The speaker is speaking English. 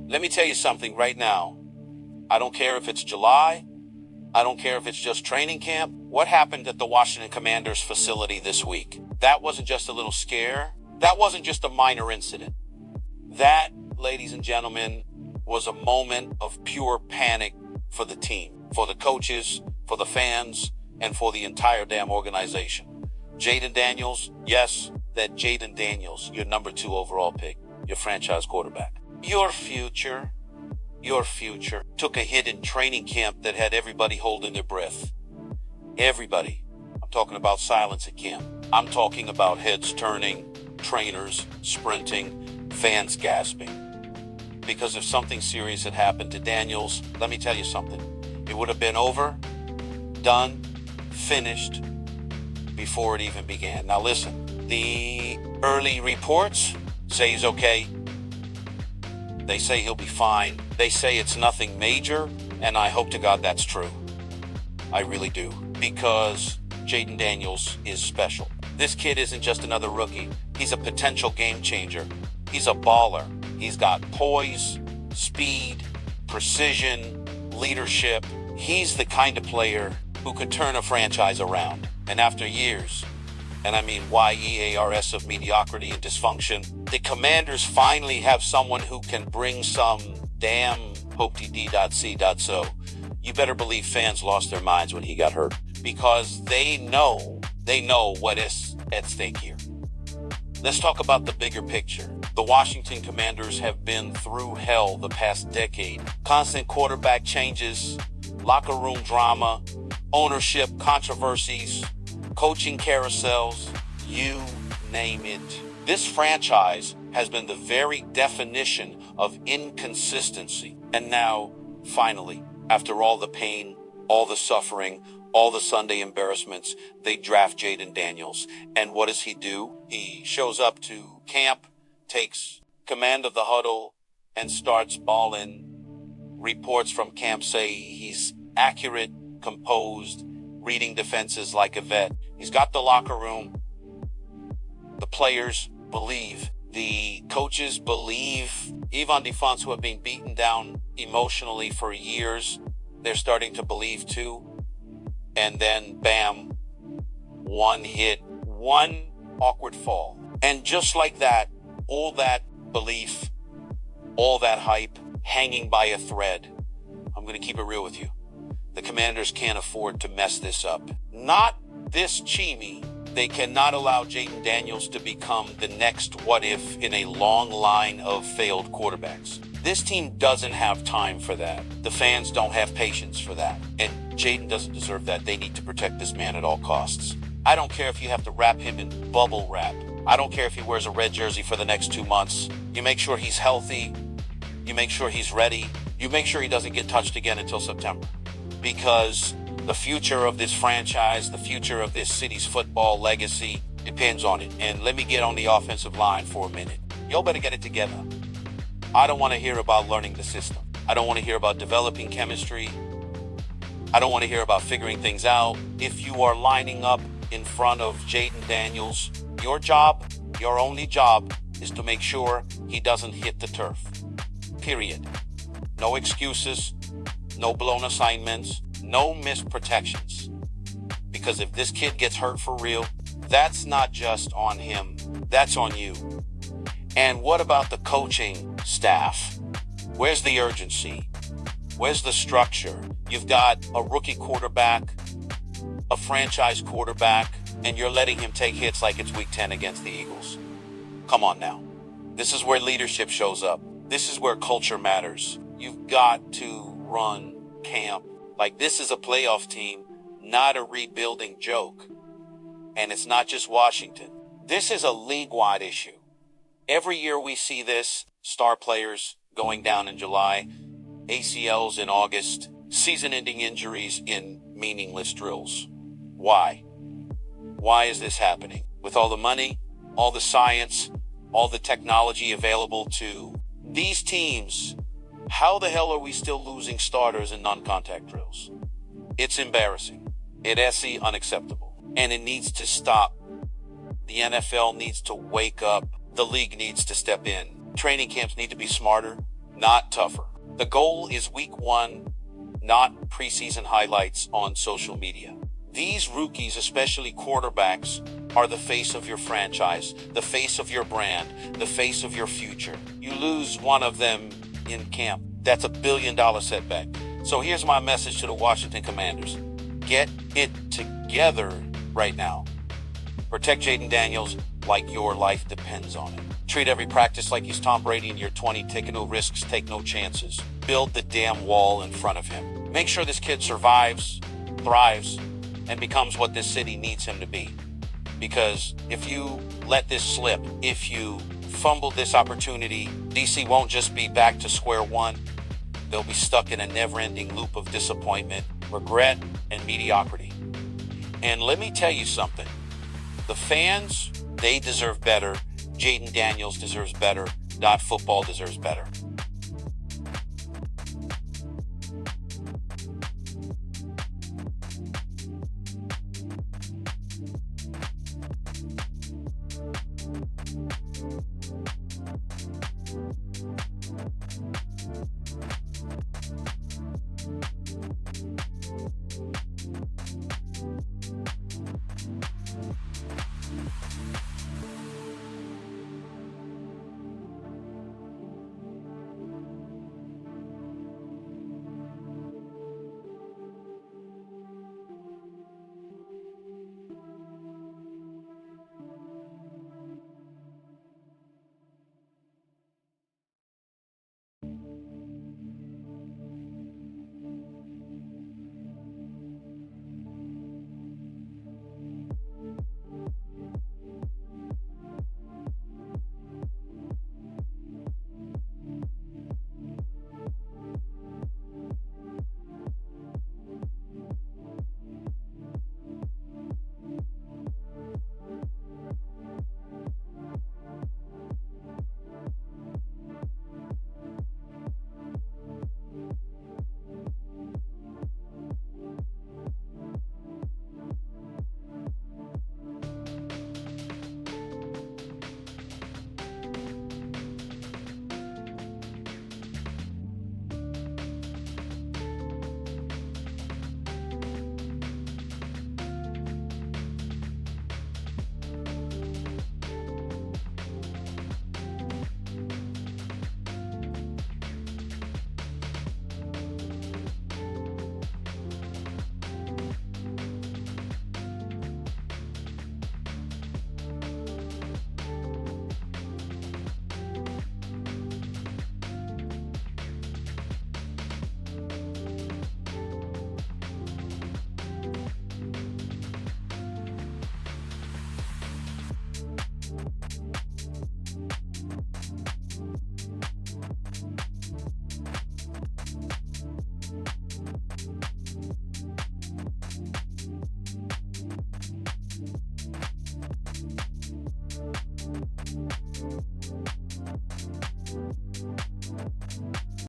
Let me tell you something right now. I don't care if it's July. I don't care if it's just training camp. What happened at the Washington Commanders facility this week? That wasn't just a little scare. That wasn't just a minor incident. That, ladies and gentlemen, was a moment of pure panic for the team, for the coaches, for the fans, and for the entire damn organization. Jayden Daniels, yes, that Jayden Daniels, your number 2 overall pick, your franchise quarterback. Your future took a hit in training camp that had everybody holding their breath. Everybody. I'm talking about silence at camp. I'm talking about heads turning, trainers sprinting, fans gasping. Because if something serious had happened to Daniels, let me tell you something. It would have been over, done, finished before it even began. Now listen, the early reports say he's okay. They say he'll be fine. They say it's nothing major, and I hope to God that's true. I really do. Because Jayden Daniels is special. This kid isn't just another rookie. He's a potential game changer. He's a baller. He's got poise, speed, precision, leadership. He's the kind of player who could turn a franchise around. And after years, and I mean years of mediocrity and dysfunction, the Commanders finally have someone who can bring some damn hope-de-d.c.so. You better believe fans lost their minds when he got hurt, because they know what is at stake here. Let's talk about the bigger picture. The Washington Commanders have been through hell the past decade. Constant quarterback changes, locker room drama, ownership controversies, coaching carousels, you name it. This franchise has been the very definition of inconsistency. And now, finally, after all the pain, all the suffering, all the Sunday embarrassments, they draft Jayden Daniels. And what does he do? He shows up to camp, takes command of the huddle, and starts balling. Reports from camp say he's accurate, composed, reading defenses like a vet. He's got the locker room. The players believe. The coaches believe. Even defense, who have been beaten down emotionally for years, they're starting to believe too. And then, bam, one hit, one awkward fall. And just like that, all that belief, all that hype, hanging by a thread. I'm going to keep it real with you. The Commanders can't afford to mess this up. Not this Chimmy. They cannot allow Jayden Daniels to become the next what if in a long line of failed quarterbacks. This team doesn't have time for that. The fans don't have patience for that. And Jayden doesn't deserve that. They need to protect this man at all costs. I don't care if you have to wrap him in bubble wrap. I don't care if he wears a red jersey for the next 2 months. You make sure he's healthy. You make sure he's ready. You make sure he doesn't get touched again until September. Because the future of this franchise, the future of this city's football legacy depends on it. And let me get on the offensive line for a minute. Y'all better get it together. I don't want to hear about learning the system. I don't want to hear about developing chemistry. I don't want to hear about figuring things out. If you are lining up in front of Jayden Daniels, your job, your only job, is to make sure he doesn't hit the turf. Period. No excuses, no blown assignments, no missed protections. Because if this kid gets hurt for real, that's not just on him, that's on you. And what about the coaching staff? Where's the urgency? Where's the structure? You've got a rookie quarterback, a franchise quarterback, and you're letting him take hits like it's week 10 against the Eagles. Come on now. This is where leadership shows up. This is where culture matters. You've got to run camp like this is a playoff team, not a rebuilding joke. And it's not just Washington. This is a league-wide issue. Every year we see this, star players going down in July, ACLs in August, season-ending injuries in meaningless drills. Why? Why is this happening? With all the money, all the science, all the technology available to these teams, how the hell are we still losing starters in non-contact drills? It's embarrassing. It's unacceptable. And it needs to stop. The NFL needs to wake up. The league needs to step in. Training camps need to be smarter, not tougher. The goal is week 1, not preseason highlights on social media. These rookies, especially quarterbacks, are the face of your franchise, the face of your brand, the face of your future. You lose one of them in camp, that's $1 billion setback. So here's my message to the Washington Commanders. Get it together right now. Protect Jayden Daniels like your life depends on it. Treat every practice like he's Tom Brady in year 20. Take no risks, take no chances. Build the damn wall in front of him. Make sure this kid survives, thrives, and becomes what this city needs him to be. Because if you let this slip, if you fumble this opportunity, DC won't just be back to square one. They'll be stuck in a never-ending loop of disappointment, regret, and mediocrity. And let me tell you something. The fans, they deserve better. Jayden Daniels deserves better. Football deserves better.